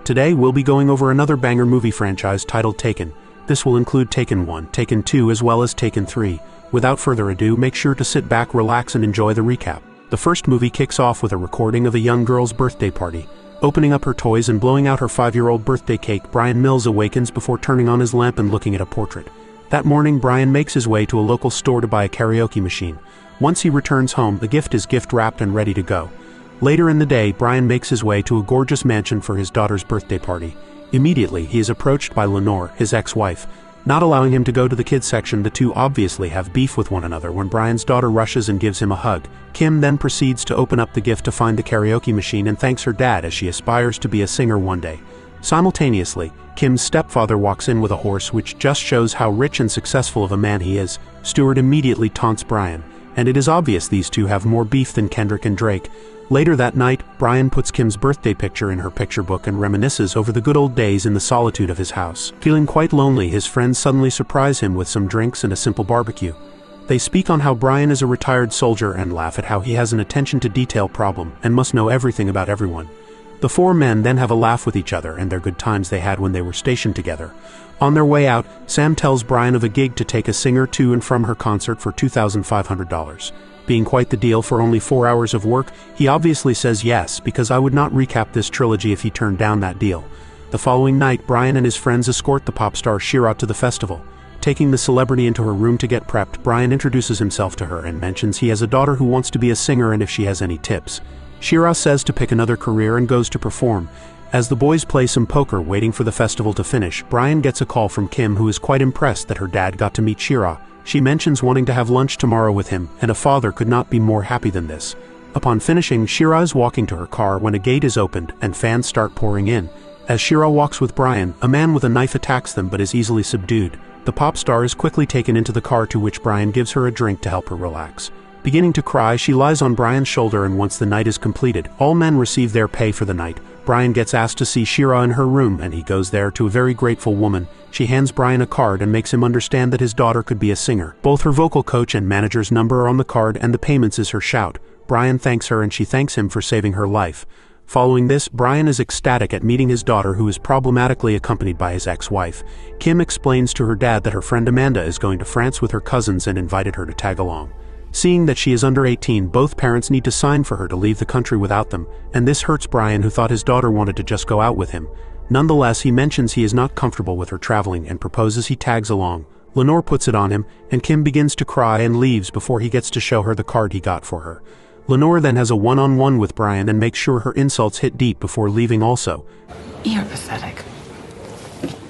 Today we'll be going over another banger movie franchise titled Taken. This will include Taken 1, Taken 2 as well as Taken 3. Without further ado, make sure to sit back, relax and enjoy the recap. The first movie kicks off with a recording of a young girl's birthday party. Opening up her toys and blowing out her 5-year-old birthday cake, Brian Mills awakens before turning on his lamp and looking at a portrait. That morning, Brian makes his way to a local store to buy a karaoke machine. Once he returns home, the gift is gift-wrapped and ready to go. Later in the day, Brian makes his way to a gorgeous mansion for his daughter's birthday party. Immediately, he is approached by Lenore, his ex-wife. Not allowing him to go to the kids section, the two obviously have beef with one another when Brian's daughter rushes and gives him a hug. Kim then proceeds to open up the gift to find the karaoke machine and thanks her dad as she aspires to be a singer one day. Simultaneously, Kim's stepfather walks in with a horse, which just shows how rich and successful of a man he is. Stuart immediately taunts Brian, and it is obvious these two have more beef than Kendrick and Drake. Later that night, Brian puts Kim's birthday picture in her picture book and reminisces over the good old days in the solitude of his house. Feeling quite lonely, his friends suddenly surprise him with some drinks and a simple barbecue. They speak on how Brian is a retired soldier and laugh at how he has an attention to detail problem and must know everything about everyone. The four men then have a laugh with each other and their good times they had when they were stationed together. On their way out, Sam tells Brian of a gig to take a singer to and from her concert for $2,500. Being quite the deal for only 4 hours of work, he obviously says yes, because I would not recap this trilogy if he turned down that deal. The following night, Brian and his friends escort the pop star Shira to the festival. Taking the celebrity into her room to get prepped, Brian introduces himself to her and mentions he has a daughter who wants to be a singer and if she has any tips. Shira says to pick another career and goes to perform. As the boys play some poker waiting for the festival to finish, Brian gets a call from Kim, who is quite impressed that her dad got to meet Shira. She mentions wanting to have lunch tomorrow with him, and a father could not be more happy than this. Upon finishing, Shira is walking to her car when a gate is opened and fans start pouring in. As Shira walks with Brian, a man with a knife attacks them but is easily subdued. The pop star is quickly taken into the car, to which Brian gives her a drink to help her relax. Beginning to cry, she lies on Brian's shoulder, and once the night is completed, all men receive their pay for the night. Brian gets asked to see Shira in her room, and he goes there to a very grateful woman. She hands Brian a card and makes him understand that his daughter could be a singer. Both her vocal coach and manager's number are on the card, and the payments is her shout. Brian thanks her and she thanks him for saving her life. Following this, Brian is ecstatic at meeting his daughter, who is problematically accompanied by his ex-wife. Kim explains to her dad that her friend Amanda is going to France with her cousins and invited her to tag along. Seeing that she is under 18, both parents need to sign for her to leave the country without them, and this hurts Brian, who thought his daughter wanted to just go out with him. Nonetheless, he mentions he is not comfortable with her traveling and proposes he tags along. Lenore puts it on him, and Kim begins to cry and leaves before he gets to show her the card he got for her. Lenore then has a one-on-one with Brian and makes sure her insults hit deep before leaving also. You're pathetic.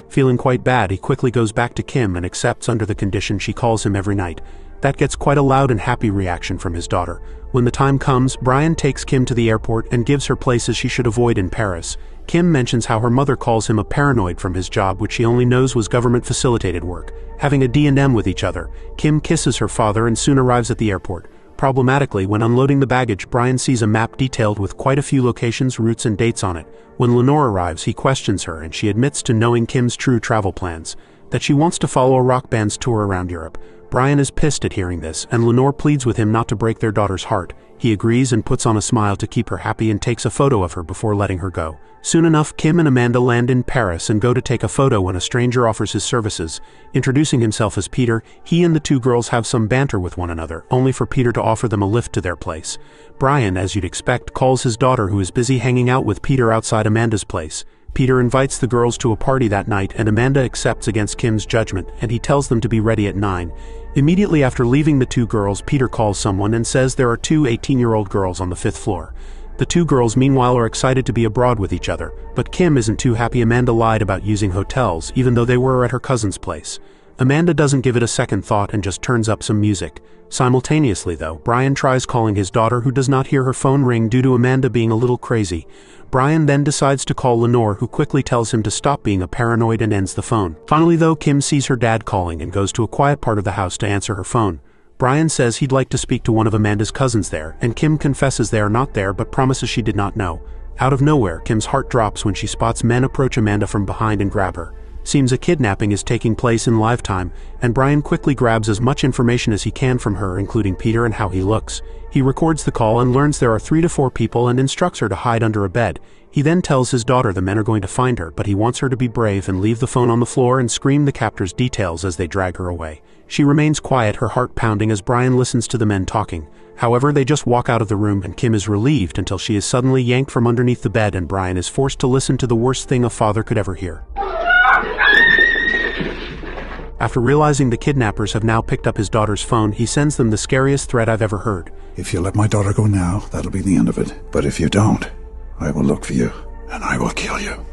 Feeling quite bad, he quickly goes back to Kim and accepts under the condition she calls him every night. That gets quite a loud and happy reaction from his daughter. When the time comes, Brian takes Kim to the airport and gives her places she should avoid in Paris. Kim mentions how her mother calls him a paranoid from his job, which she only knows was government-facilitated work. Having a D&M with each other, Kim kisses her father and soon arrives at the airport. Problematically, when unloading the baggage, Brian sees a map detailed with quite a few locations, routes and dates on it. When Lenore arrives, he questions her and she admits to knowing Kim's true travel plans, that she wants to follow a rock band's tour around Europe. Brian is pissed at hearing this, and Lenore pleads with him not to break their daughter's heart. He agrees and puts on a smile to keep her happy and takes a photo of her before letting her go. Soon enough, Kim and Amanda land in Paris and go to take a photo when a stranger offers his services. Introducing himself as Peter, he and the two girls have some banter with one another, only for Peter to offer them a lift to their place. Brian, as you'd expect, calls his daughter, who is busy hanging out with Peter outside Amanda's place. Peter invites the girls to a party that night, and Amanda accepts against Kim's judgment, and he tells them to be ready at 9. Immediately after leaving the two girls, Peter calls someone and says there are two 18-year-old girls on the 5th floor. The two girls meanwhile are excited to be abroad with each other, but Kim isn't too happy Amanda lied about using hotels, even though they were at her cousin's place. Amanda doesn't give it a second thought and just turns up some music. Simultaneously though, Brian tries calling his daughter, who does not hear her phone ring due to Amanda being a little crazy. Brian then decides to call Lenore, who quickly tells him to stop being a paranoid and ends the phone. Finally though, Kim sees her dad calling and goes to a quiet part of the house to answer her phone. Brian says he'd like to speak to one of Amanda's cousins there, and Kim confesses they are not there but promises she did not know. Out of nowhere, Kim's heart drops when she spots men approach Amanda from behind and grab her. Seems a kidnapping is taking place in live time, and Brian quickly grabs as much information as he can from her, including Peter and how he looks. He records the call and learns there are 3 to 4 people and instructs her to hide under a bed. He then tells his daughter the men are going to find her, but he wants her to be brave and leave the phone on the floor and scream the captor's details as they drag her away. She remains quiet, her heart pounding as Brian listens to the men talking. However, they just walk out of the room and Kim is relieved until she is suddenly yanked from underneath the bed and Brian is forced to listen to the worst thing a father could ever hear. After realizing the kidnappers have now picked up his daughter's phone, he sends them the scariest threat I've ever heard. If you let my daughter go now, that'll be the end of it. But if you don't, I will look for you, and I will kill you.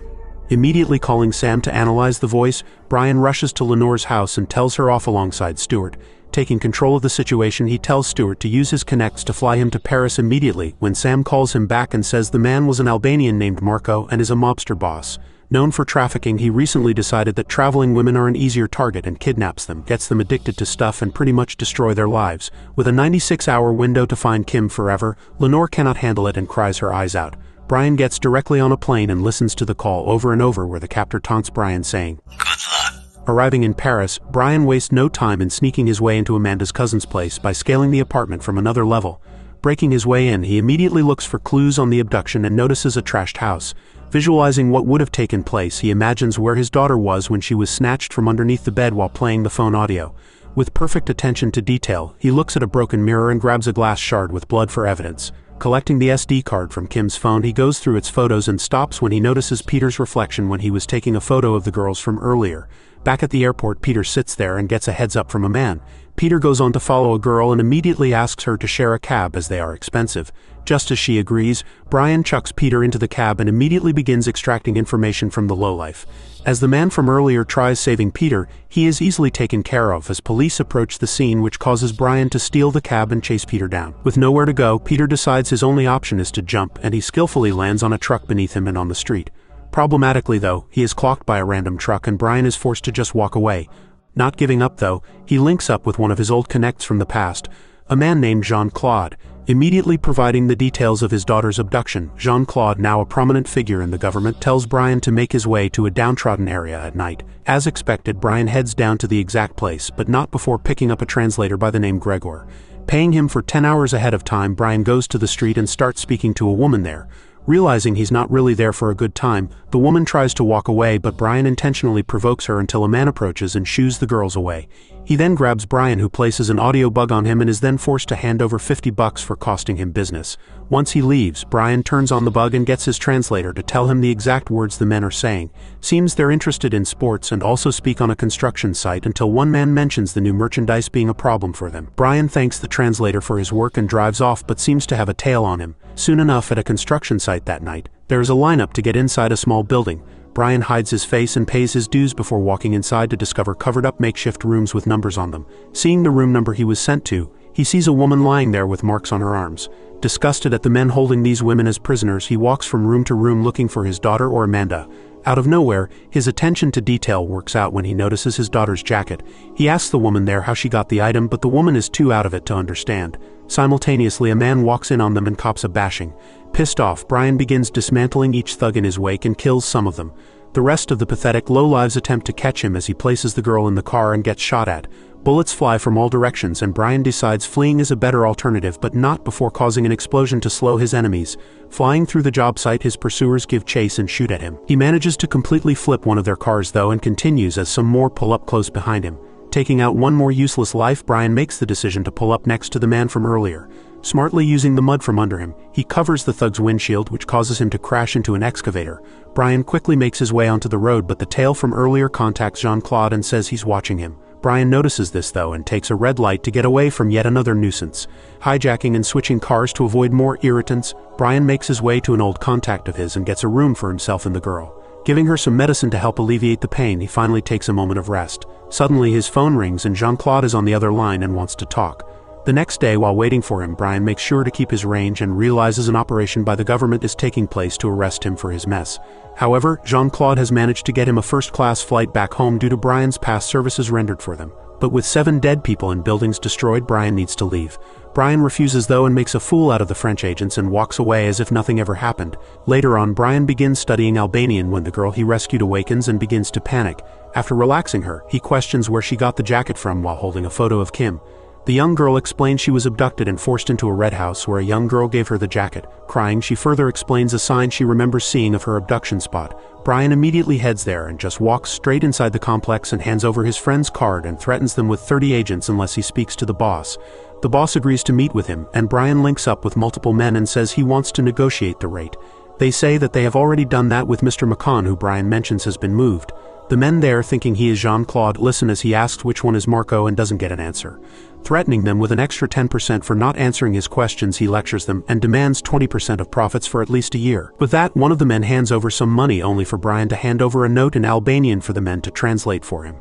Immediately calling Sam to analyze the voice, Brian rushes to Lenore's house and tells her off alongside Stuart. Taking control of the situation, he tells Stuart to use his connects to fly him to Paris immediately when Sam calls him back and says the man was an Albanian named Marco and is a mobster boss. Known for trafficking, he recently decided that traveling women are an easier target and kidnaps them, gets them addicted to stuff and pretty much destroy their lives. With a 96-hour window to find Kim forever, Lenore cannot handle it and cries her eyes out. Brian gets directly on a plane and listens to the call over and over where the captor taunts Brian saying, "Good luck." Arriving in Paris, Brian wastes no time in sneaking his way into Amanda's cousin's place by scaling the apartment from another level. Breaking his way in, he immediately looks for clues on the abduction and notices a trashed house. Visualizing what would have taken place, he imagines where his daughter was when she was snatched from underneath the bed while playing the phone audio. With perfect attention to detail, he looks at a broken mirror and grabs a glass shard with blood for evidence. Collecting the SD card from Kim's phone, he goes through its photos and stops when he notices Peter's reflection when he was taking a photo of the girls from earlier. Back at the airport, Peter sits there and gets a heads up from a man. Peter goes on to follow a girl and immediately asks her to share a cab as they are expensive. Just as she agrees, Brian chucks Peter into the cab and immediately begins extracting information from the lowlife. As the man from earlier tries saving Peter, he is easily taken care of as police approach the scene, which causes Brian to steal the cab and chase Peter down. With nowhere to go, Peter decides his only option is to jump, and he skillfully lands on a truck beneath him and on the street. Problematically though, he is clocked by a random truck and Brian is forced to just walk away. Not giving up though, he links up with one of his old connects from the past, a man named Jean-Claude. Immediately providing the details of his daughter's abduction, Jean-Claude, now a prominent figure in the government, tells Brian to make his way to a downtrodden area at night. As expected, Brian heads down to the exact place, but not before picking up a translator by the name Gregor. Paying him for 10 hours ahead of time, Brian goes to the street and starts speaking to a woman there. Realizing he's not really there for a good time, the woman tries to walk away, but Brian intentionally provokes her until a man approaches and shoos the girls away. He then grabs Brian, who places an audio bug on him and is then forced to hand over $50 for costing him business. Once he leaves, Brian turns on the bug and gets his translator to tell him the exact words the men are saying. Seems they're interested in sports and also speak on a construction site until one man mentions the new merchandise being a problem for them. Brian thanks the translator for his work and drives off, but seems to have a tail on him. Soon enough, at a construction site that night, there is a lineup to get inside a small building. Brian hides his face and pays his dues before walking inside to discover covered-up makeshift rooms with numbers on them. Seeing the room number he was sent to, he sees a woman lying there with marks on her arms. Disgusted at the men holding these women as prisoners, he walks from room to room looking for his daughter or Amanda. Out of nowhere, his attention to detail works out when he notices his daughter's jacket. He asks the woman there how she got the item, but the woman is too out of it to understand. Simultaneously, a man walks in on them and cops a bashing. Pissed off, Brian begins dismantling each thug in his wake and kills some of them. The rest of the pathetic lowlives attempt to catch him as he places the girl in the car and gets shot at. Bullets fly from all directions and Brian decides fleeing is a better alternative, but not before causing an explosion to slow his enemies. Flying through the job site, his pursuers give chase and shoot at him. He manages to completely flip one of their cars though and continues as some more pull up close behind him. Taking out one more useless life, Brian makes the decision to pull up next to the man from earlier. Smartly using the mud from under him, he covers the thug's windshield, which causes him to crash into an excavator. Brian quickly makes his way onto the road, but the tail from earlier contacts Jean-Claude and says he's watching him. Brian notices this though and takes a red light to get away from yet another nuisance. Hijacking and switching cars to avoid more irritants, Brian makes his way to an old contact of his and gets a room for himself and the girl. Giving her some medicine to help alleviate the pain, he finally takes a moment of rest. Suddenly his phone rings and Jean-Claude is on the other line and wants to talk. The next day, while waiting for him, Brian makes sure to keep his range and realizes an operation by the government is taking place to arrest him for his mess. However, Jean-Claude has managed to get him a first-class flight back home due to Brian's past services rendered for them. But with 7 dead people and buildings destroyed, Brian needs to leave. Brian refuses though and makes a fool out of the French agents and walks away as if nothing ever happened. Later on, Brian begins studying Albanian when the girl he rescued awakens and begins to panic. After relaxing her, he questions where she got the jacket from while holding a photo of Kim. The young girl explains she was abducted and forced into a red house where a young girl gave her the jacket. Crying, she further explains a sign she remembers seeing of her abduction spot. Brian immediately heads there and just walks straight inside the complex and hands over his friend's card and threatens them with 30 agents unless he speaks to the boss. The boss agrees to meet with him, and Brian links up with multiple men and says he wants to negotiate the rate. They say that they have already done that with Mr. McCon, who Brian mentions has been moved. The men there, thinking he is Jean-Claude, listen as he asks which one is Marco and doesn't get an answer. Threatening them with an extra 10% for not answering his questions, he lectures them and demands 20% of profits for at least a year. With that, one of the men hands over some money, only for Brian to hand over a note in Albanian for the men to translate for him.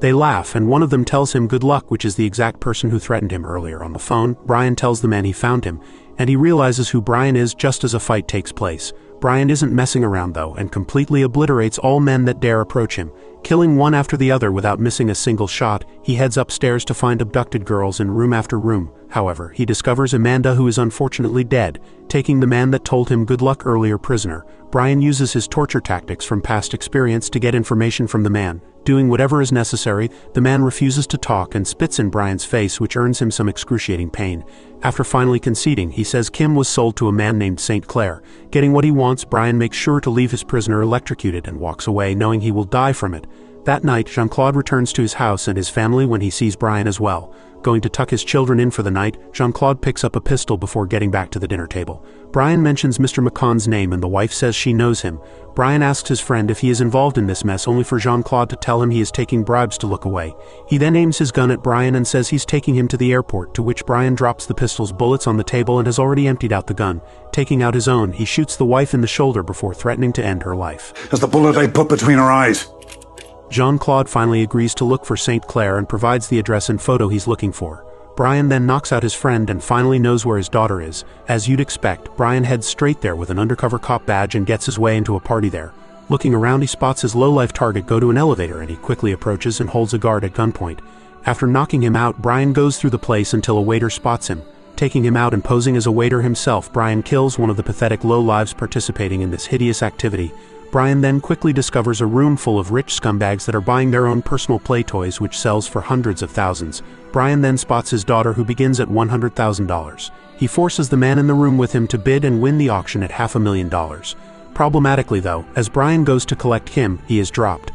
They laugh, and one of them tells him good luck, which is the exact person who threatened him earlier. On the phone, Brian tells the man he found him, and he realizes who Brian is just as a fight takes place. Brian isn't messing around though, and completely obliterates all men that dare approach him. Killing one after the other without missing a single shot, he heads upstairs to find abducted girls in room after room. However, he discovers Amanda, who is unfortunately dead, taking the man that told him good luck earlier prisoner. Brian uses his torture tactics from past experience to get information from the man. Doing whatever is necessary, the man refuses to talk and spits in Brian's face, which earns him some excruciating pain. After finally conceding, he says Kim was sold to a man named St. Clair. Getting what he wants, Brian makes sure to leave his prisoner electrocuted and walks away, knowing he will die from it. That night, Jean-Claude returns to his house and his family when he sees Brian as well. Going to tuck his children in for the night, Jean-Claude picks up a pistol before getting back to the dinner table. Brian mentions Mr. McCon's name and the wife says she knows him. Brian asks his friend if he is involved in this mess, only for Jean-Claude to tell him he is taking bribes to look away. He then aims his gun at Brian and says he's taking him to the airport, to which Brian drops the pistol's bullets on the table and has already emptied out the gun. Taking out his own, he shoots the wife in the shoulder before threatening to end her life. That's the bullet I put between her eyes. Jean-Claude finally agrees to look for St. Clair and provides the address and photo he's looking for. Brian then knocks out his friend and finally knows where his daughter is. As you'd expect, Brian heads straight there with an undercover cop badge and gets his way into a party there. Looking around, he spots his low-life target go to an elevator, and he quickly approaches and holds a guard at gunpoint. After knocking him out, Brian goes through the place until a waiter spots him. Taking him out and posing as a waiter himself, Brian kills one of the pathetic low-lives participating in this hideous activity. Brian then quickly discovers a room full of rich scumbags that are buying their own personal play toys, which sells for hundreds of thousands. Brian then spots his daughter, who begins at $100,000. He forces the man in the room with him to bid and win the auction at $500,000. Problematically though, as Brian goes to collect Kim, he is dropped.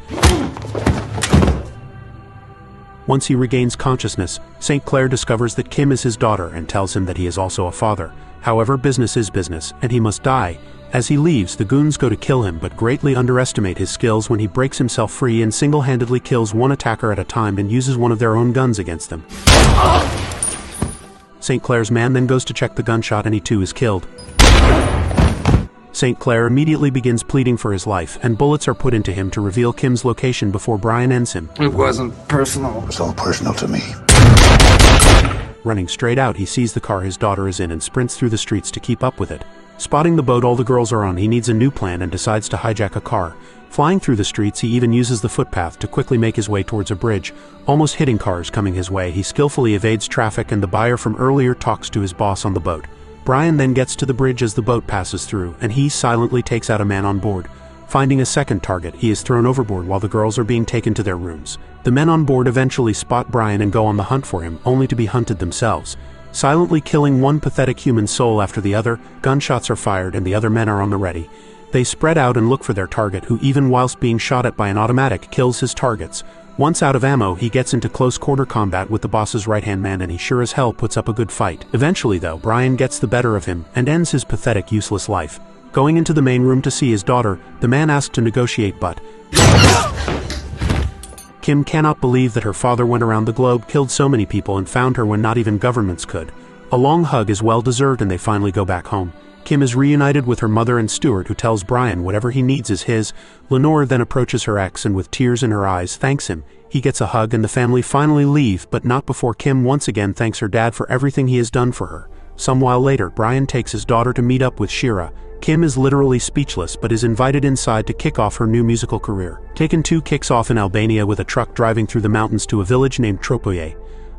Once he regains consciousness, St. Clair discovers that Kim is his daughter and tells him that he is also a father. However, business is business, and he must die. As he leaves, the goons go to kill him but greatly underestimate his skills when he breaks himself free and single-handedly kills one attacker at a time and uses one of their own guns against them. St. Clair's man then goes to check the gunshot and he too is killed. St. Clair immediately begins pleading for his life, and bullets are put into him to reveal Kim's location before Brian ends him. It wasn't personal. It was all personal to me. Running straight out, he sees the car his daughter is in and sprints through the streets to keep up with it. Spotting the boat all the girls are on, he needs a new plan and decides to hijack a car. Flying through the streets, he even uses the footpath to quickly make his way towards a bridge. Almost hitting cars coming his way, he skillfully evades traffic, and the buyer from earlier talks to his boss on the boat. Brian then gets to the bridge as the boat passes through, and he silently takes out a man on board. Finding a second target, he is thrown overboard while the girls are being taken to their rooms. The men on board eventually spot Brian and go on the hunt for him, only to be hunted themselves. Silently killing one pathetic human soul after the other, gunshots are fired and the other men are on the ready. They spread out and look for their target, who even whilst being shot at by an automatic kills his targets. Once out of ammo, he gets into close-quarter combat with the boss's right-hand man, and he sure as hell puts up a good fight. Eventually though, Brian gets the better of him and ends his pathetic, useless life. Going into the main room to see his daughter, the man asks to negotiate, but Kim cannot believe that her father went around the globe, killed so many people, and found her when not even governments could. A long hug is well deserved and they finally go back home. Kim is reunited with her mother and Stuart, who tells Brian whatever he needs is his. Lenore then approaches her ex and with tears in her eyes thanks him. He gets a hug and the family finally leave, but not before Kim once again thanks her dad for everything he has done for her. Some while later, Brian takes his daughter to meet up with Shira. Kim is literally speechless but is invited inside to kick off her new musical career. Taken 2 kicks off in Albania with a truck driving through the mountains to a village named Tropoje.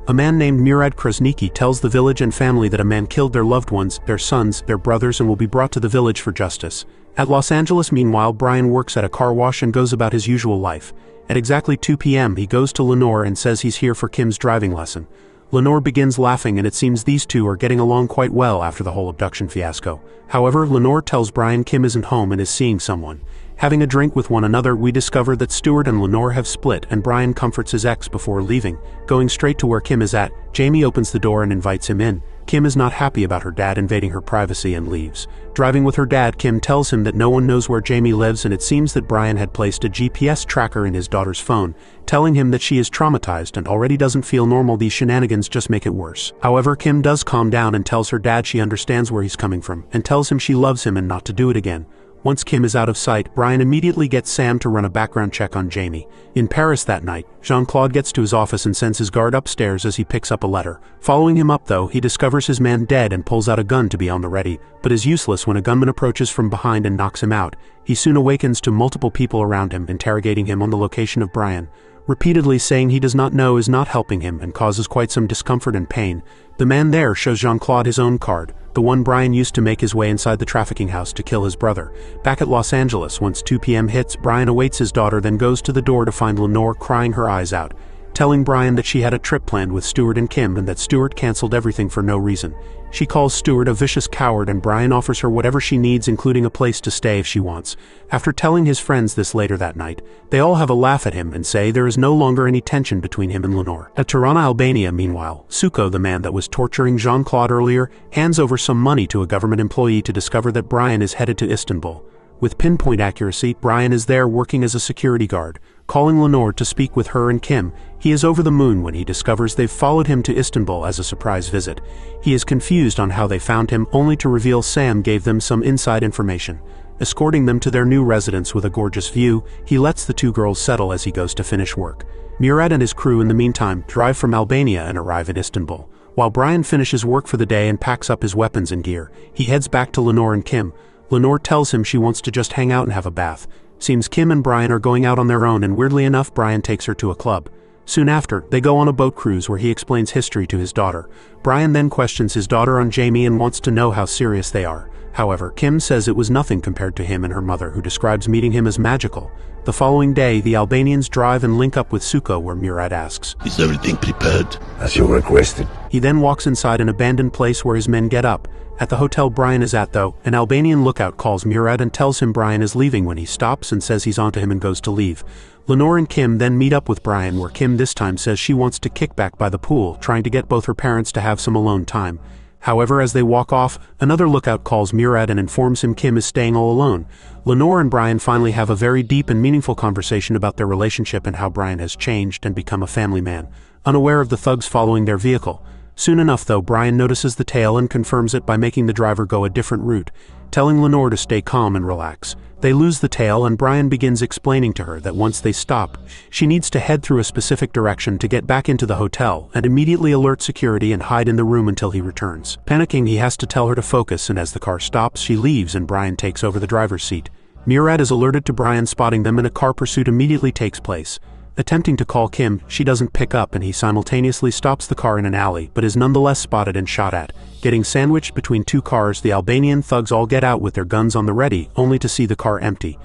A man named Murad Krasniki tells the village and family that a man killed their loved ones, their sons, their brothers, and will be brought to the village for justice. At Los Angeles, meanwhile, Brian works at a car wash and goes about his usual life. At exactly 2 p.m. he goes to Lenore and says he's here for Kim's driving lesson. Lenore begins laughing, and it seems these two are getting along quite well after the whole abduction fiasco. However, Lenore tells Brian Kim isn't home and is seeing someone. Having a drink with one another, we discover that Stuart and Lenore have split, and Brian comforts his ex before leaving. Going straight to where Kim is at, Jamie opens the door and invites him in. Kim is not happy about her dad invading her privacy and leaves. Driving with her dad, Kim tells him that no one knows where Jamie lives, and it seems that Brian had placed a GPS tracker in his daughter's phone, telling him that she is traumatized and already doesn't feel normal. These shenanigans just make it worse. However, Kim does calm down and tells her dad she understands where he's coming from, and tells him she loves him and not to do it again. Once Kim is out of sight, Brian immediately gets Sam to run a background check on Jamie. In Paris that night, Jean-Claude gets to his office and sends his guard upstairs as he picks up a letter. Following him up though, he discovers his man dead and pulls out a gun to be on the ready, but is useless when a gunman approaches from behind and knocks him out. He soon awakens to multiple people around him, interrogating him on the location of Brian. Repeatedly saying he does not know is not helping him and causes quite some discomfort and pain. The man there shows Jean-Claude his own card, the one Brian used to make his way inside the trafficking house to kill his brother. Back at Los Angeles, once 2 p.m. hits, Brian awaits his daughter, then goes to the door to find Lenore crying her eyes out, telling Brian that she had a trip planned with Stuart and Kim and that Stuart canceled everything for no reason. She calls Stuart a vicious coward, and Brian offers her whatever she needs, including a place to stay if she wants. After telling his friends this later that night, they all have a laugh at him and say there is no longer any tension between him and Lenore. At Tirana, Albania, meanwhile, Suko, the man that was torturing Jean-Claude earlier, hands over some money to a government employee to discover that Brian is headed to Istanbul. With pinpoint accuracy, Brian is there working as a security guard. Calling Lenore to speak with her and Kim, he is over the moon when he discovers they've followed him to Istanbul as a surprise visit. He is confused on how they found him, only to reveal Sam gave them some inside information. Escorting them to their new residence with a gorgeous view, he lets the two girls settle as he goes to finish work. Murad and his crew in the meantime drive from Albania and arrive in Istanbul. While Brian finishes work for the day and packs up his weapons and gear, he heads back to Lenore and Kim. Lenore tells him she wants to just hang out and have a bath. Seems Kim and Brian are going out on their own, and weirdly enough, Brian takes her to a club. Soon after, they go on a boat cruise where he explains history to his daughter. Brian then questions his daughter on Jamie and wants to know how serious they are. However, Kim says it was nothing compared to him and her mother, who describes meeting him as magical. The following day, the Albanians drive and link up with Suko, where Murad asks, "Is everything prepared?" As you requested. He then walks inside an abandoned place where his men get up. At the hotel Brian is at though, an Albanian lookout calls Murad and tells him Brian is leaving when he stops and says he's onto him and goes to leave. Lenore and Kim then meet up with Brian, where Kim this time says she wants to kick back by the pool, trying to get both her parents to have some alone time. However, as they walk off, another lookout calls Murad and informs him Kim is staying all alone. Lenore and Brian finally have a very deep and meaningful conversation about their relationship and how Brian has changed and become a family man, unaware of the thugs following their vehicle. Soon enough though, Brian notices the tail and confirms it by making the driver go a different route, telling Lenore to stay calm and relax. They lose the tail, and Brian begins explaining to her that once they stop, she needs to head through a specific direction to get back into the hotel and immediately alert security and hide in the room until he returns. Panicking, he has to tell her to focus, and as the car stops, she leaves and Brian takes over the driver's seat. Murad is alerted to Brian spotting them, and a car pursuit immediately takes place. Attempting to call Kim, she doesn't pick up, and he simultaneously stops the car in an alley, but is nonetheless spotted and shot at. Getting sandwiched between two cars, the Albanian thugs all get out with their guns on the ready, only to see the car empty.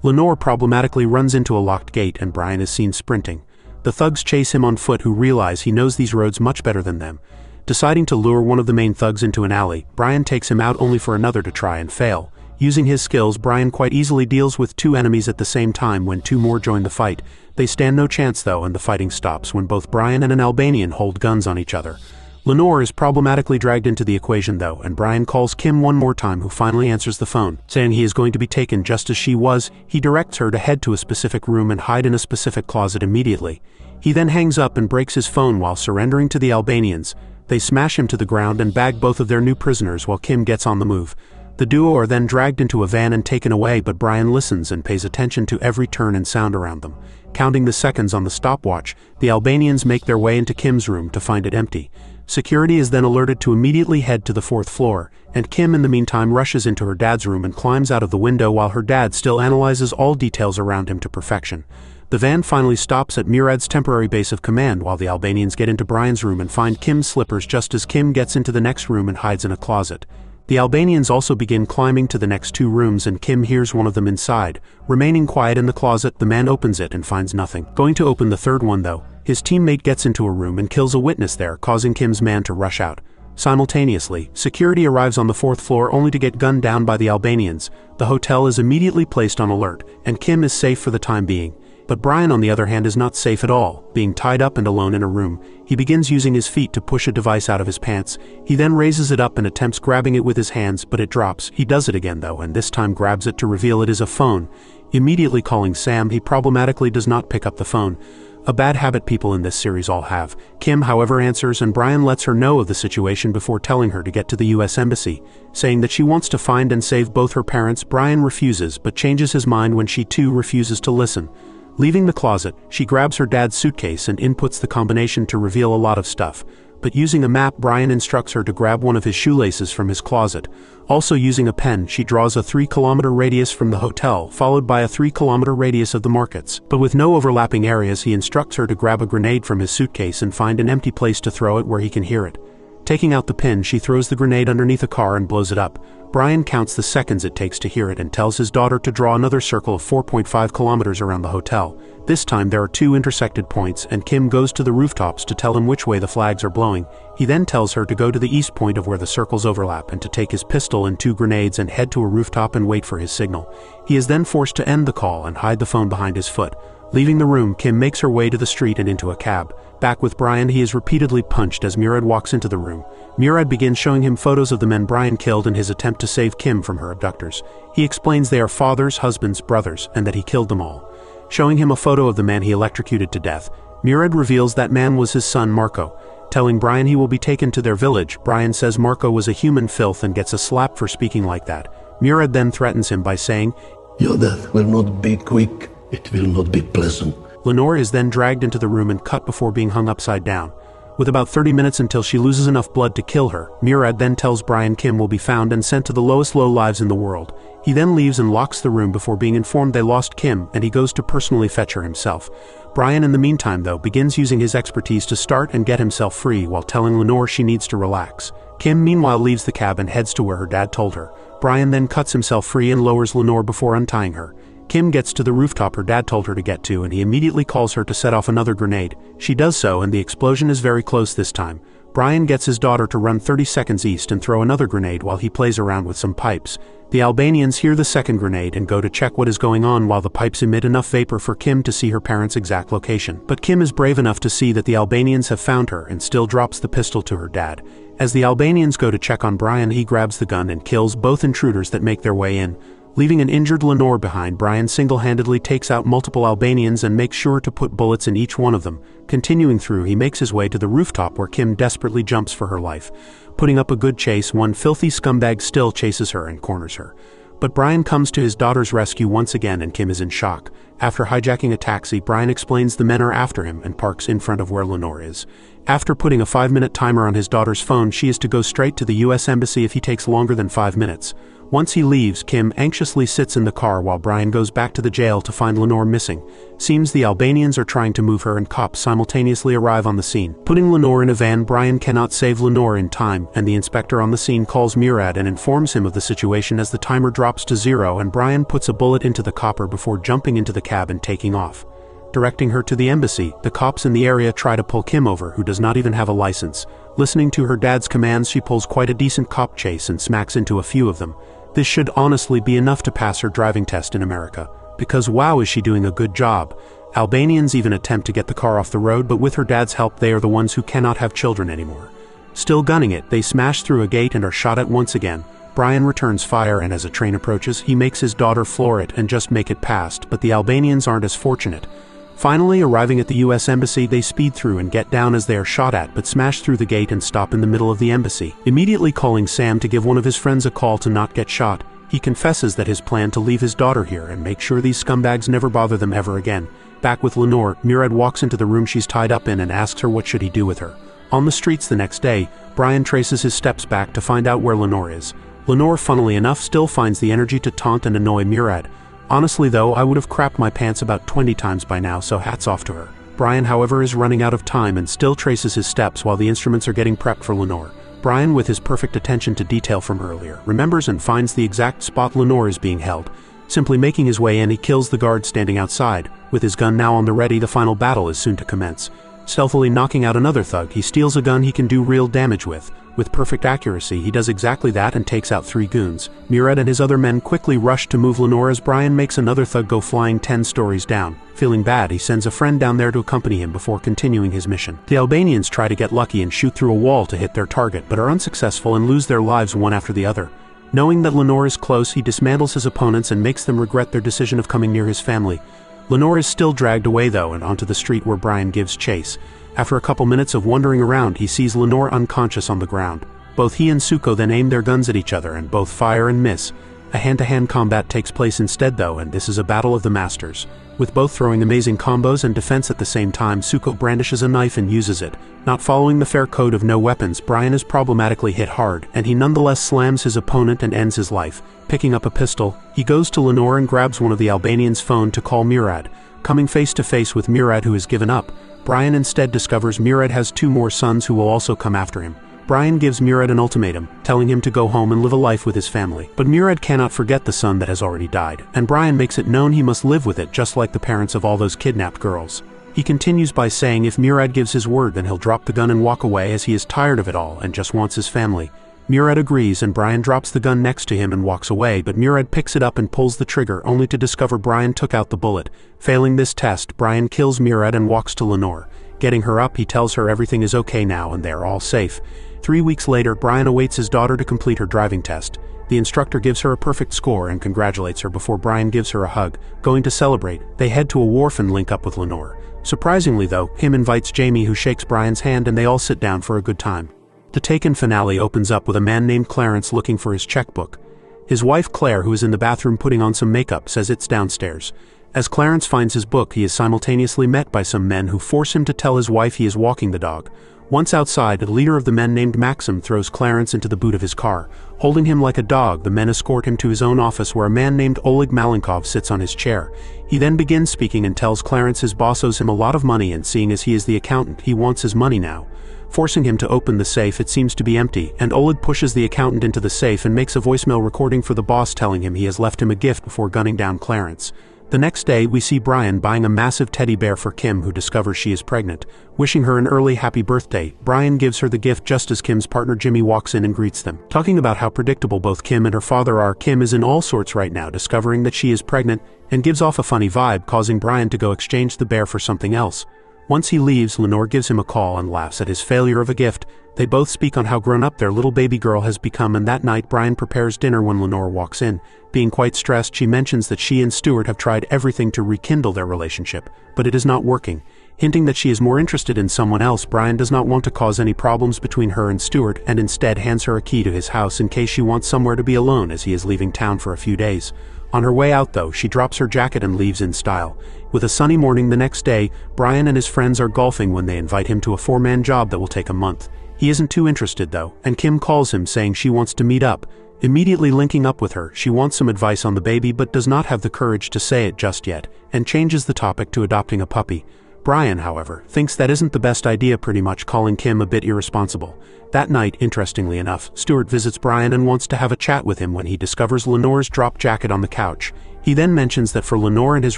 Lenore problematically runs into a locked gate, and Brian is seen sprinting. The thugs chase him on foot, who realize he knows these roads much better than them. Deciding to lure one of the main thugs into an alley, Brian takes him out only for another to try and fail. Using his skills, Brian quite easily deals with two enemies at the same time when two more join the fight. They stand no chance though, and the fighting stops when both Brian and an Albanian hold guns on each other. Lenore is problematically dragged into the equation though, and Brian calls Kim one more time, who finally answers the phone. Saying he is going to be taken just as she was, he directs her to head to a specific room and hide in a specific closet immediately. He then hangs up and breaks his phone while surrendering to the Albanians. They smash him to the ground and bag both of their new prisoners while Kim gets on the move. The duo are then dragged into a van and taken away, but Brian listens and pays attention to every turn and sound around them. Counting the seconds on the stopwatch, the Albanians make their way into Kim's room to find it empty. Security is then alerted to immediately head to the 4th floor, and Kim in the meantime rushes into her dad's room and climbs out of the window while her dad still analyzes all details around him to perfection. The van finally stops at Murad's temporary base of command while the Albanians get into Brian's room and find Kim's slippers just as Kim gets into the next room and hides in a closet. The Albanians also begin climbing to the next 2 rooms and Kim hears one of them inside. Remaining quiet in the closet, the man opens it and finds nothing. Going to open the 3rd one though, his teammate gets into a room and kills a witness there, causing Kim's man to rush out. Simultaneously, security arrives on the 4th floor only to get gunned down by the Albanians. The hotel is immediately placed on alert, and Kim is safe for the time being. But Brian, on the other hand, is not safe at all. Being tied up and alone in a room, he begins using his feet to push a device out of his pants. He then raises it up and attempts grabbing it with his hands, but it drops. He does it again though, and this time grabs it to reveal it is a phone. Immediately calling Sam, he problematically does not pick up the phone. A bad habit people in this series all have. Kim, however, answers and Brian lets her know of the situation before telling her to get to the US Embassy. Saying that she wants to find and save both her parents, Brian refuses but changes his mind when she too refuses to listen. Leaving the closet, she grabs her dad's suitcase and inputs the combination to reveal a lot of stuff. But using a map, Brian instructs her to grab one of his shoelaces from his closet. Also using a pen, she draws a 3-kilometer radius from the hotel, followed by a 3-kilometer radius of the markets. But with no overlapping areas, he instructs her to grab a grenade from his suitcase and find an empty place to throw it where he can hear it. Taking out the pin, she throws the grenade underneath a car and blows it up. Brian counts the seconds it takes to hear it and tells his daughter to draw another circle of 4.5 kilometers around the hotel. This time there are 2 intersected points, and Kim goes to the rooftops to tell him which way the flags are blowing. He then tells her to go to the east point of where the circles overlap and to take his pistol and 2 grenades and head to a rooftop and wait for his signal. He is then forced to end the call and hide the phone behind his foot. Leaving the room, Kim makes her way to the street and into a cab. Back with Brian, he is repeatedly punched as Murad walks into the room. Murad begins showing him photos of the men Brian killed in his attempt to save Kim from her abductors. He explains they are fathers, husbands, brothers, and that he killed them all. Showing him a photo of the man he electrocuted to death, Murad reveals that man was his son Marco. Telling Brian he will be taken to their village, Brian says Marco was a human filth and gets a slap for speaking like that. Murad then threatens him by saying, "Your death will not be quick. It will not be pleasant." Lenore is then dragged into the room and cut before being hung upside down. With about 30 minutes until she loses enough blood to kill her, Murad then tells Brian Kim will be found and sent to the lowest low lives in the world. He then leaves and locks the room before being informed they lost Kim, and he goes to personally fetch her himself. Brian, in the meantime though, begins using his expertise to start and get himself free while telling Lenore she needs to relax. Kim meanwhile leaves the cab and heads to where her dad told her. Brian then cuts himself free and lowers Lenore before untying her. Kim gets to the rooftop her dad told her to get to, and he immediately calls her to set off another grenade. She does so, and the explosion is very close this time. Brian gets his daughter to run 30 seconds east and throw another grenade while he plays around with some pipes. The Albanians hear the second grenade and go to check what is going on while the pipes emit enough vapor for Kim to see her parents' exact location. But Kim is brave enough to see that the Albanians have found her and still drops the pistol to her dad. As the Albanians go to check on Brian, he grabs the gun and kills both intruders that make their way in. Leaving an injured Lenore behind, Brian single-handedly takes out multiple Albanians and makes sure to put bullets in each one of them. Continuing through, he makes his way to the rooftop where Kim desperately jumps for her life. Putting up a good chase, one filthy scumbag still chases her and corners her. But Brian comes to his daughter's rescue once again and Kim is in shock. After hijacking a taxi, Brian explains the men are after him and parks in front of where Lenore is. After putting a 5-minute timer on his daughter's phone, she is to go straight to the US Embassy if he takes longer than 5 minutes. Once he leaves, Kim anxiously sits in the car while Brian goes back to the jail to find Lenore missing. Seems the Albanians are trying to move her and cops simultaneously arrive on the scene. Putting Lenore in a van, Brian cannot save Lenore in time, and the inspector on the scene calls Murad and informs him of the situation as the timer drops to 0 and Brian puts a bullet into the copper before jumping into the cab and taking off. Directing her to the embassy, the cops in the area try to pull Kim over, who does not even have a license. Listening to her dad's commands, she pulls quite a decent cop chase and smacks into a few of them. This should honestly be enough to pass her driving test in America, because wow, is she doing a good job. Albanians even attempt to get the car off the road, but with her dad's help they are the ones who cannot have children anymore. Still gunning it, they smash through a gate and are shot at once again. Brian returns fire, and as a train approaches, he makes his daughter floor it and just make it past, but the Albanians aren't as fortunate. Finally, arriving at the US Embassy, they speed through and get down as they are shot at, but smash through the gate and stop in the middle of the embassy. Immediately calling Sam to give one of his friends a call to not get shot, he confesses that his plan to leave his daughter here and make sure these scumbags never bother them ever again. Back with Lenore, Murad walks into the room she's tied up in and asks her what should he do with her. On the streets the next day, Brian traces his steps back to find out where Lenore is. Lenore, funnily enough, still finds the energy to taunt and annoy Murad. Honestly though, I would have crapped my pants about 20 times by now, so hats off to her. Brian, however, is running out of time and still traces his steps while the instruments are getting prepped for Lenore. Brian, with his perfect attention to detail from earlier, remembers and finds the exact spot Lenore is being held. Simply making his way in, he kills the guard standing outside. With his gun now on the ready, the final battle is soon to commence. Stealthily knocking out another thug, he steals a gun he can do real damage with. With perfect accuracy, he does exactly that and takes out 3 goons. Murad and his other men quickly rush to move Lenore as Brian makes another thug go flying 10 stories down. Feeling bad, he sends a friend down there to accompany him before continuing his mission. The Albanians try to get lucky and shoot through a wall to hit their target, but are unsuccessful and lose their lives one after the other. Knowing that Lenore is close, he dismantles his opponents and makes them regret their decision of coming near his family. Lenore is still dragged away though and onto the street where Brian gives chase. After a couple minutes of wandering around, he sees Lenore unconscious on the ground. Both he and Suko then aim their guns at each other and both fire and miss. A hand-to-hand combat takes place instead though, and this is a battle of the masters. With both throwing amazing combos and defense at the same time, Suko brandishes a knife and uses it. Not following the fair code of no weapons, Brian is problematically hit hard, and he nonetheless slams his opponent and ends his life. Picking up a pistol, he goes to Lenore and grabs one of the Albanians' phone to call Murad. Coming face to face with Murad, who has given up, Brian instead discovers Murad has 2 more sons who will also come after him. Brian gives Murad an ultimatum, telling him to go home and live a life with his family. But Murad cannot forget the son that has already died, and Brian makes it known he must live with it just like the parents of all those kidnapped girls. He continues by saying if Murad gives his word, then he'll drop the gun and walk away as he is tired of it all and just wants his family. Murad agrees and Brian drops the gun next to him and walks away, but Murad picks it up and pulls the trigger only to discover Brian took out the bullet. Failing this test, Brian kills Murad and walks to Lenore. Getting her up, he tells her everything is okay now and they are all safe. 3 weeks later, Brian awaits his daughter to complete her driving test. The instructor gives her a perfect score and congratulates her before Brian gives her a hug. Going to celebrate, they head to a wharf and link up with Lenore. Surprisingly though, him invites Jamie, who shakes Brian's hand, and they all sit down for a good time. The Taken finale opens up with a man named Clarence looking for his checkbook. His wife Claire, who is in the bathroom putting on some makeup, says it's downstairs. As Clarence finds his book, he is simultaneously met by some men who force him to tell his wife he is walking the dog. Once outside, the leader of the men named Maxim throws Clarence into the boot of his car. Holding him like a dog, the men escort him to his own office where a man named Oleg Malenkov sits on his chair. He then begins speaking and tells Clarence his boss owes him a lot of money, and seeing as he is the accountant, he wants his money now. Forcing him to open the safe, it seems to be empty, and Oleg pushes the accountant into the safe and makes a voicemail recording for the boss telling him he has left him a gift before gunning down Clarence. The next day, we see Brian buying a massive teddy bear for Kim, who discovers she is pregnant. Wishing her an early happy birthday, Brian gives her the gift just as Kim's partner Jimmy walks in and greets them. Talking about how predictable both Kim and her father are, Kim is in all sorts right now, discovering that she is pregnant, and gives off a funny vibe, causing Brian to go exchange the bear for something else. Once he leaves, Lenore gives him a call and laughs at his failure of a gift. They both speak on how grown up their little baby girl has become, and that night Brian prepares dinner when Lenore walks in. Being quite stressed, she mentions that she and Stuart have tried everything to rekindle their relationship, but it is not working. Hinting that she is more interested in someone else, Brian does not want to cause any problems between her and Stuart, and instead hands her a key to his house in case she wants somewhere to be alone as he is leaving town for a few days. On her way out though, she drops her jacket and leaves in style. With a sunny morning the next day, Brian and his friends are golfing when they invite him to a 4-man job that will take a month. He isn't too interested though, and Kim calls him saying she wants to meet up. Immediately linking up with her, she wants some advice on the baby but does not have the courage to say it just yet, and changes the topic to adopting a puppy. Brian, however, thinks that isn't the best idea, pretty much calling Kim a bit irresponsible. That night, interestingly enough, Stuart visits Brian and wants to have a chat with him when he discovers Lenore's drop jacket on the couch. He then mentions that for Lenore and his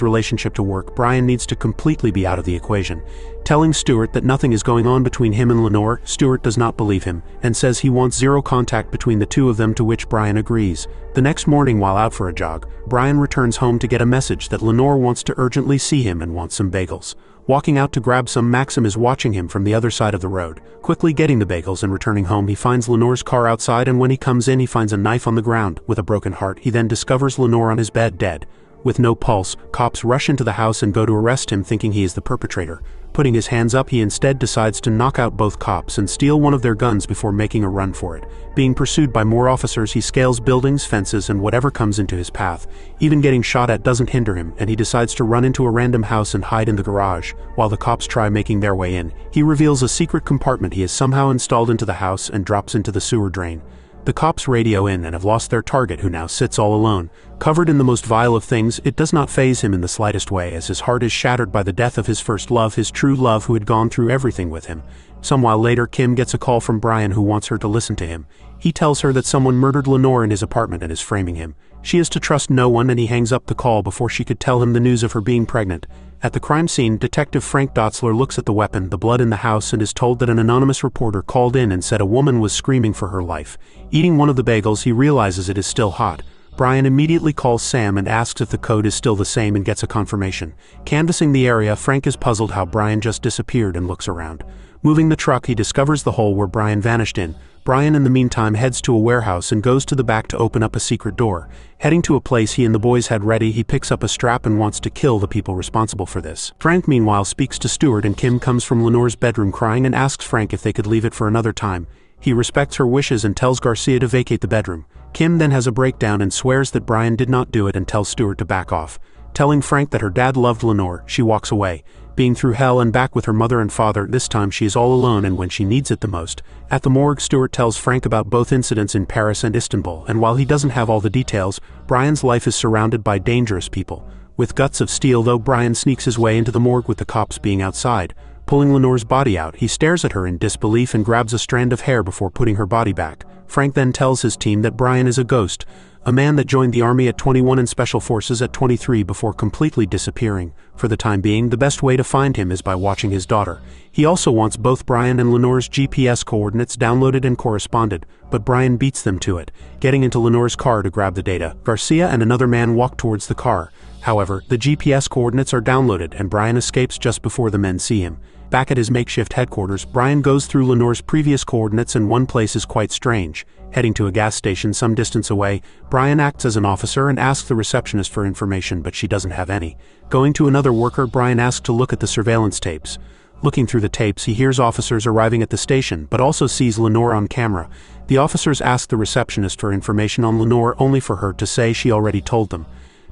relationship to work, Brian needs to completely be out of the equation. Telling Stuart that nothing is going on between him and Lenore, Stuart does not believe him, and says he wants zero contact between the two of them, to which Brian agrees. The next morning, while out for a jog, Brian returns home to get a message that Lenore wants to urgently see him and wants some bagels. Walking out to grab some, Maxim is watching him from the other side of the road. Quickly getting the bagels and returning home, he finds Lenore's car outside, and when he comes in, he finds a knife on the ground. With a broken heart, he then discovers Lenore on his bed, dead. With no pulse, cops rush into the house and go to arrest him, thinking he is the perpetrator. Putting his hands up, he instead decides to knock out both cops and steal one of their guns before making a run for it. Being pursued by more officers, he scales buildings, fences, and whatever comes into his path. Even getting shot at doesn't hinder him, and he decides to run into a random house and hide in the garage. While the cops try making their way in, he reveals a secret compartment he has somehow installed into the house and drops into the sewer drain. The cops radio in and have lost their target, who now sits all alone. Covered in the most vile of things, it does not faze him in the slightest way, as his heart is shattered by the death of his first love, his true love, who had gone through everything with him. Some while later, Kim gets a call from Brian, who wants her to listen to him. He tells her that someone murdered Lenore in his apartment and is framing him. She is to trust no one, and he hangs up the call before she could tell him the news of her being pregnant. At the crime scene, Detective Frank Dotzler looks at the weapon, the blood in the house, and is told that an anonymous reporter called in and said a woman was screaming for her life. Eating one of the bagels, he realizes it is still hot. Brian immediately calls Sam and asks if the code is still the same and gets a confirmation. Canvassing the area, Frank is puzzled how Brian just disappeared and looks around. Moving the truck, he discovers the hole where Brian vanished in. Brian in the meantime heads to a warehouse and goes to the back to open up a secret door. Heading to a place he and the boys had ready, he picks up a strap and wants to kill the people responsible for this. Frank meanwhile speaks to Stuart, and Kim comes from Lenore's bedroom crying and asks Frank if they could leave it for another time. He respects her wishes and tells Garcia to vacate the bedroom. Kim then has a breakdown and swears that Brian did not do it and tells Stuart to back off. Telling Frank that her dad loved Lenore, she walks away. Being through hell and back with her mother and father, this time she is all alone and when she needs it the most. At the morgue, Stuart tells Frank about both incidents in Paris and Istanbul, and while he doesn't have all the details, Brian's life is surrounded by dangerous people. With guts of steel though, Brian sneaks his way into the morgue with the cops being outside. Pulling Lenore's body out, he stares at her in disbelief and grabs a strand of hair before putting her body back. Frank then tells his team that Brian is a ghost, a man that joined the army at 21 and special forces at 23 before completely disappearing. For the time being, the best way to find him is by watching his daughter. He also wants both Brian and Lenore's GPS coordinates downloaded and corresponded, but Brian beats them to it, getting into Lenore's car to grab the data. Garcia and another man walk towards the car. However, the GPS coordinates are downloaded and Brian escapes just before the men see him. Back at his makeshift headquarters, Brian goes through Lenore's previous coordinates, and one place is quite strange. Heading to a gas station some distance away, Brian acts as an officer and asks the receptionist for information, but she doesn't have any. Going to another worker, Brian asks to look at the surveillance tapes. Looking through the tapes, he hears officers arriving at the station, but also sees Lenore on camera. The officers ask the receptionist for information on Lenore, only for her to say she already told them.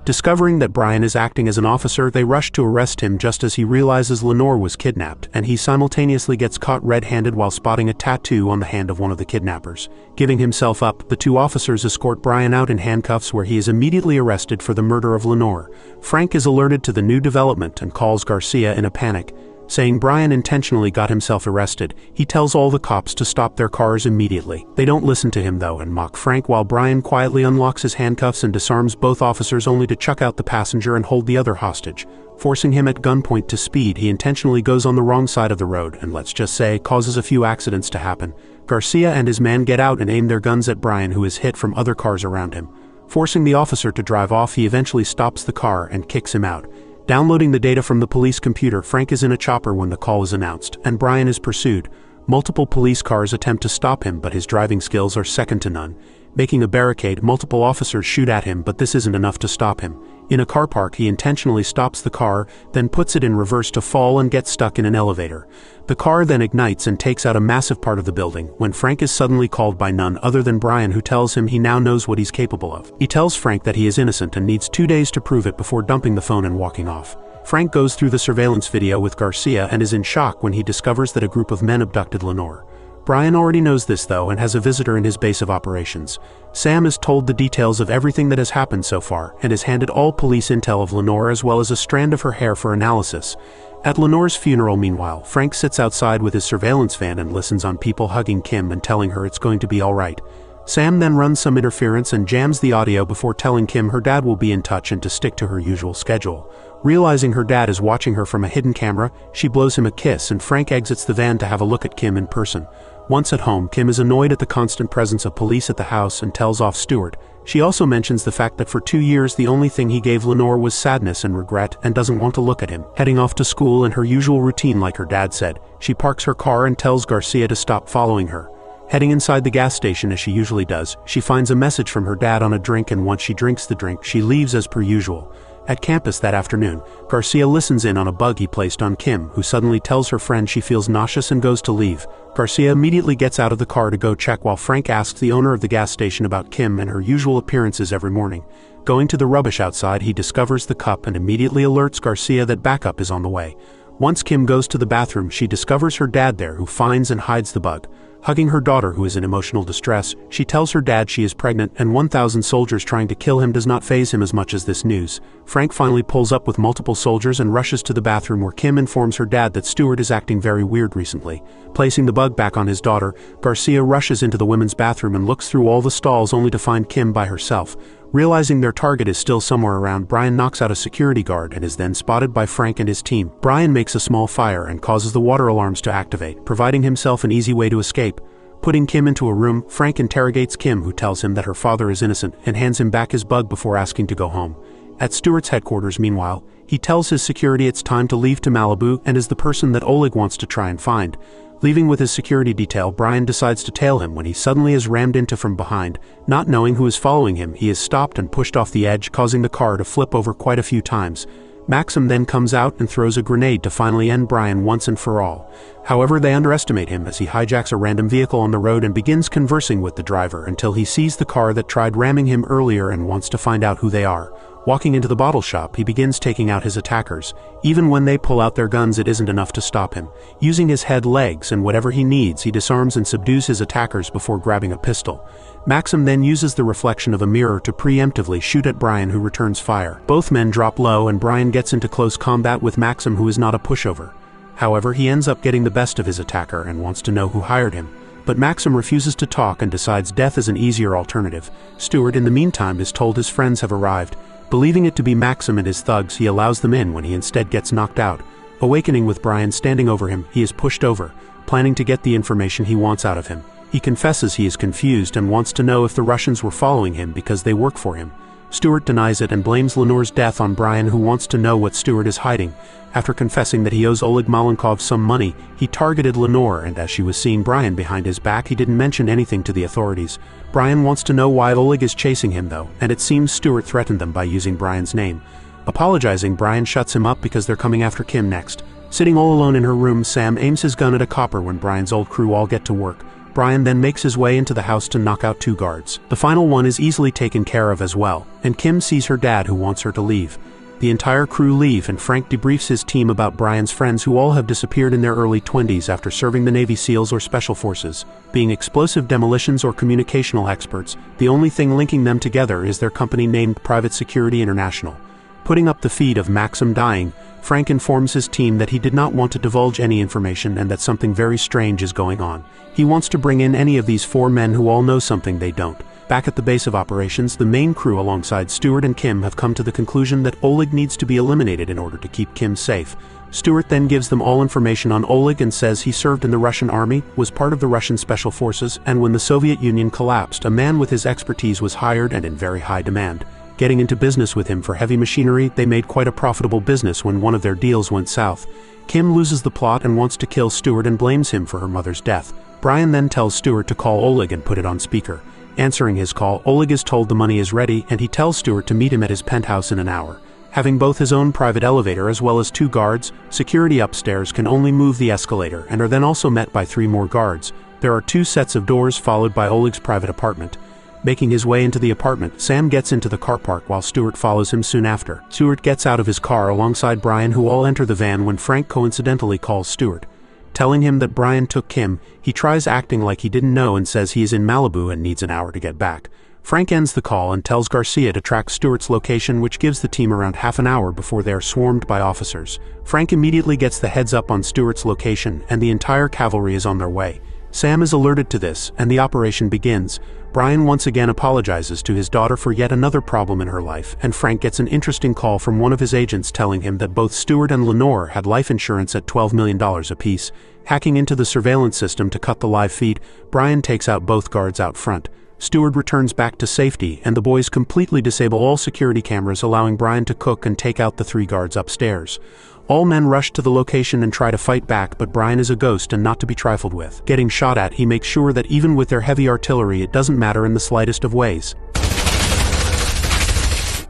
Discovering that Brian is acting as an officer, they rush to arrest him just as he realizes Lenore was kidnapped, and he simultaneously gets caught red-handed while spotting a tattoo on the hand of one of the kidnappers. Giving himself up, the two officers escort Brian out in handcuffs, where he is immediately arrested for the murder of Lenore. Frank is alerted to the new development and calls Garcia in a panic. Saying Brian intentionally got himself arrested, he tells all the cops to stop their cars immediately. They don't listen to him though and mock Frank while Brian quietly unlocks his handcuffs and disarms both officers, only to chuck out the passenger and hold the other hostage. Forcing him at gunpoint to speed, he intentionally goes on the wrong side of the road and, let's just say, causes a few accidents to happen. Garcia and his man get out and aim their guns at Brian, who is hit from other cars around him. Forcing the officer to drive off, he eventually stops the car and kicks him out. Downloading the data from the police computer, Frank is in a chopper when the call is announced, and Brian is pursued. Multiple police cars attempt to stop him, but his driving skills are second to none. Making a barricade, multiple officers shoot at him, but this isn't enough to stop him. In a car park, he intentionally stops the car, then puts it in reverse to fall and get stuck in an elevator. The car then ignites and takes out a massive part of the building, when Frank is suddenly called by none other than Brian, who tells him he now knows what he's capable of. He tells Frank that he is innocent and needs 2 days to prove it before dumping the phone and walking off. Frank goes through the surveillance video with Garcia and is in shock when he discovers that a group of men abducted Lenore. Brian already knows this though and has a visitor in his base of operations. Sam is told the details of everything that has happened so far and is handed all police intel of Lenore as well as a strand of her hair for analysis. At Lenore's funeral, meanwhile, Frank sits outside with his surveillance van and listens on people hugging Kim and telling her it's going to be alright. Sam then runs some interference and jams the audio before telling Kim her dad will be in touch and to stick to her usual schedule. Realizing her dad is watching her from a hidden camera, she blows him a kiss and Frank exits the van to have a look at Kim in person. Once at home, Kim is annoyed at the constant presence of police at the house and tells off Stuart. She also mentions the fact that for 2 years the only thing he gave Lenore was sadness and regret and doesn't want to look at him. Heading off to school in her usual routine like her dad said, she parks her car and tells Garcia to stop following her. Heading inside the gas station as she usually does, she finds a message from her dad on a drink, and once she drinks the drink, she leaves as per usual. At campus that afternoon, Garcia listens in on a bug he placed on Kim, who suddenly tells her friend she feels nauseous and goes to leave. Garcia immediately gets out of the car to go check while Frank asks the owner of the gas station about Kim and her usual appearances every morning. Going to the rubbish outside, he discovers the cup and immediately alerts Garcia that backup is on the way. Once Kim goes to the bathroom, she discovers her dad there, who finds and hides the bug. Hugging her daughter who is in emotional distress, she tells her dad she is pregnant and 1,000 soldiers trying to kill him does not faze him as much as this news. Frank finally pulls up with multiple soldiers and rushes to the bathroom where Kim informs her dad that Stuart is acting very weird recently. Placing the bug back on his daughter, Garcia rushes into the women's bathroom and looks through all the stalls only to find Kim by herself. Realizing their target is still somewhere around, Brian knocks out a security guard and is then spotted by Frank and his team. Brian makes a small fire and causes the water alarms to activate, providing himself an easy way to escape. Putting Kim into a room, Frank interrogates Kim, who tells him that her father is innocent and hands him back his bug before asking to go home. At Stuart's headquarters, meanwhile, he tells his security it's time to leave to Malibu and is the person that Oleg wants to try and find. Leaving with his security detail, Brian decides to tail him when he suddenly is rammed into from behind. Not knowing who is following him, he is stopped and pushed off the edge, causing the car to flip over quite a few times. Maxim then comes out and throws a grenade to finally end Brian once and for all. However, they underestimate him as he hijacks a random vehicle on the road and begins conversing with the driver until he sees the car that tried ramming him earlier and wants to find out who they are. Walking into the bottle shop, he begins taking out his attackers. Even when they pull out their guns, it isn't enough to stop him. Using his head, legs, and whatever he needs, he disarms and subdues his attackers before grabbing a pistol. Maxim then uses the reflection of a mirror to preemptively shoot at Brian, who returns fire. Both men drop low and Brian gets into close combat with Maxim, who is not a pushover. However, he ends up getting the best of his attacker and wants to know who hired him. But Maxim refuses to talk and decides death is an easier alternative. Stuart, in the meantime, is told his friends have arrived. Believing it to be Maxim and his thugs, he allows them in when he instead gets knocked out. Awakening with Brian standing over him, he is pushed over, planning to get the information he wants out of him. He confesses he is confused and wants to know if the Russians were following him because they work for him. Stuart denies it and blames Lenore's death on Brian, who wants to know what Stuart is hiding. After confessing that he owes Oleg Malenkov some money, he targeted Lenore, and as she was seeing Brian behind his back, he didn't mention anything to the authorities. Brian wants to know why Oleg is chasing him though, and it seems Stuart threatened them by using Brian's name. Apologizing, Brian shuts him up because they're coming after Kim next. Sitting all alone in her room, Sam aims his gun at a copper when Brian's old crew all get to work. Brian then makes his way into the house to knock out 2 guards. The final one is easily taken care of as well, and Kim sees her dad, who wants her to leave. The entire crew leave and Frank debriefs his team about Brian's friends, who all have disappeared in their early 20s after serving the Navy SEALs or Special Forces. Being explosive demolitions or communicational experts, the only thing linking them together is their company named Private Security International. Putting up the feed of Maxim dying, Frank informs his team that he did not want to divulge any information and that something very strange is going on. He wants to bring in any of these 4 men who all know something they don't. Back at the base of operations, the main crew alongside Stuart and Kim have come to the conclusion that Oleg needs to be eliminated in order to keep Kim safe. Stuart then gives them all information on Oleg and says he served in the Russian army, was part of the Russian Special Forces, and when the Soviet Union collapsed, a man with his expertise was hired and in very high demand. Getting into business with him for heavy machinery, they made quite a profitable business when one of their deals went south. Kim loses the plot and wants to kill Stuart and blames him for her mother's death. Brian then tells Stuart to call Oleg and put it on speaker. Answering his call, Oleg is told the money is ready and he tells Stuart to meet him at his penthouse in an hour. Having both his own private elevator as well as 2 guards, security upstairs can only move the escalator and are then also met by 3 more guards. There are 2 sets of doors followed by Oleg's private apartment. Making his way into the apartment, Sam gets into the car park while Stuart follows him soon after. Stuart gets out of his car alongside Brian, who all enter the van when Frank coincidentally calls Stuart. Telling him that Brian took Kim, he tries acting like he didn't know and says he is in Malibu and needs an hour to get back. Frank ends the call and tells Garcia to track Stuart's location, which gives the team around half an hour before they are swarmed by officers. Frank immediately gets the heads up on Stuart's location and the entire cavalry is on their way. Sam is alerted to this and the operation begins. Brian once again apologizes to his daughter for yet another problem in her life, and Frank gets an interesting call from one of his agents telling him that both Stuart and Lenore had life insurance at $12 million apiece. Hacking into the surveillance system to cut the live feed, Brian takes out both guards out front. Stuart returns back to safety, and the boys completely disable all security cameras, allowing Brian to cook and take out the 3 guards upstairs. All men rush to the location and try to fight back, but Brian is a ghost and not to be trifled with. Getting shot at, he makes sure that even with their heavy artillery, it doesn't matter in the slightest of ways.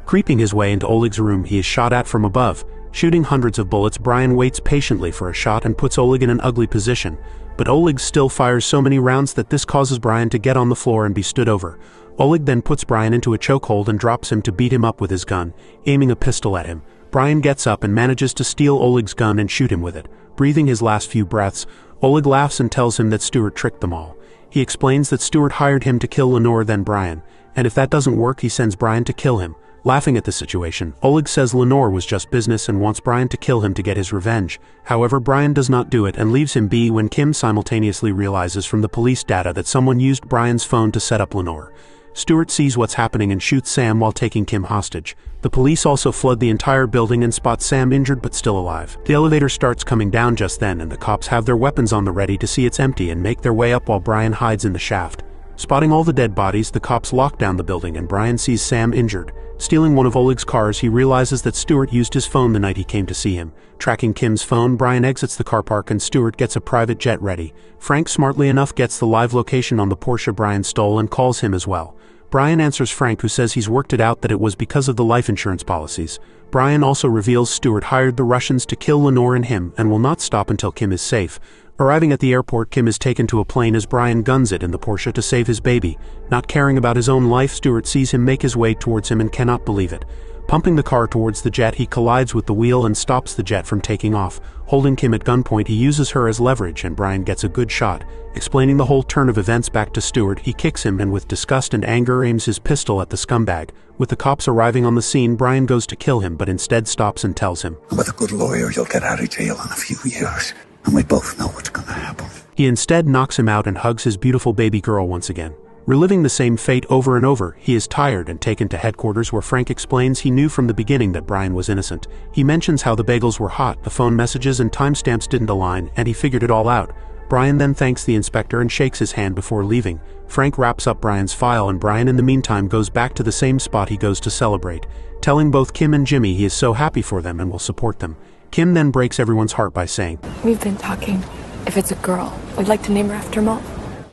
Creeping his way into Oleg's room, he is shot at from above. Shooting hundreds of bullets, Brian waits patiently for a shot and puts Oleg in an ugly position. But Oleg still fires so many rounds that this causes Brian to get on the floor and be stood over. Oleg then puts Brian into a chokehold and drops him to beat him up with his gun, aiming a pistol at him. Brian gets up and manages to steal Oleg's gun and shoot him with it. Breathing his last few breaths, Oleg laughs and tells him that Stuart tricked them all. He explains that Stuart hired him to kill Lenore then Brian, and if that doesn't work he sends Brian to kill him. Laughing at the situation, Oleg says Lenore was just business and wants Brian to kill him to get his revenge. However, Brian does not do it and leaves him be when Kim simultaneously realizes from the police data that someone used Brian's phone to set up Lenore. Stuart sees what's happening and shoots Sam while taking Kim hostage. The police also flood the entire building and spot Sam injured but still alive. The elevator starts coming down just then and the cops have their weapons on the ready to see it's empty and make their way up while Brian hides in the shaft. Spotting all the dead bodies, the cops lock down the building and Brian sees Sam injured. Stealing one of Oleg's cars, he realizes that Stuart used his phone the night he came to see him. Tracking Kim's phone, Brian exits the car park and Stuart gets a private jet ready. Frank smartly enough gets the live location on the Porsche Brian stole and calls him as well. Brian answers Frank, who says he's worked it out that it was because of the life insurance policies. Brian also reveals Stuart hired the Russians to kill Lenore and him and will not stop until Kim is safe. Arriving at the airport, Kim is taken to a plane as Brian guns it in the Porsche to save his baby. Not caring about his own life, Stuart sees him make his way towards him and cannot believe it. Pumping the car towards the jet, he collides with the wheel and stops the jet from taking off. Holding Kim at gunpoint, he uses her as leverage and Brian gets a good shot. Explaining the whole turn of events back to Stuart, he kicks him and with disgust and anger aims his pistol at the scumbag. With the cops arriving on the scene, Brian goes to kill him but instead stops and tells him, With a good lawyer, you'll get out of jail in a few years. And we both know what's gonna happen. He instead knocks him out and hugs his beautiful baby girl once again. Reliving the same fate over and over, he is tired and taken to headquarters where Frank explains he knew from the beginning that Brian was innocent. He mentions how the bagels were hot, the phone messages and timestamps didn't align, and he figured it all out. Brian then thanks the inspector and shakes his hand before leaving. Frank wraps up Brian's file and Brian in the meantime goes back to the same spot he goes to celebrate, telling both Kim and Jimmy he is so happy for them and will support them. Kim then breaks everyone's heart by saying, We've been talking. If it's a girl, we'd like to name her after Mom.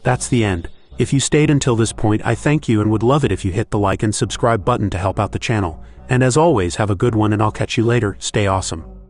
That's the end. If you stayed until this point, I thank you and would love it if you hit the like and subscribe button to help out the channel. And as always, have a good one and I'll catch you later. Stay awesome.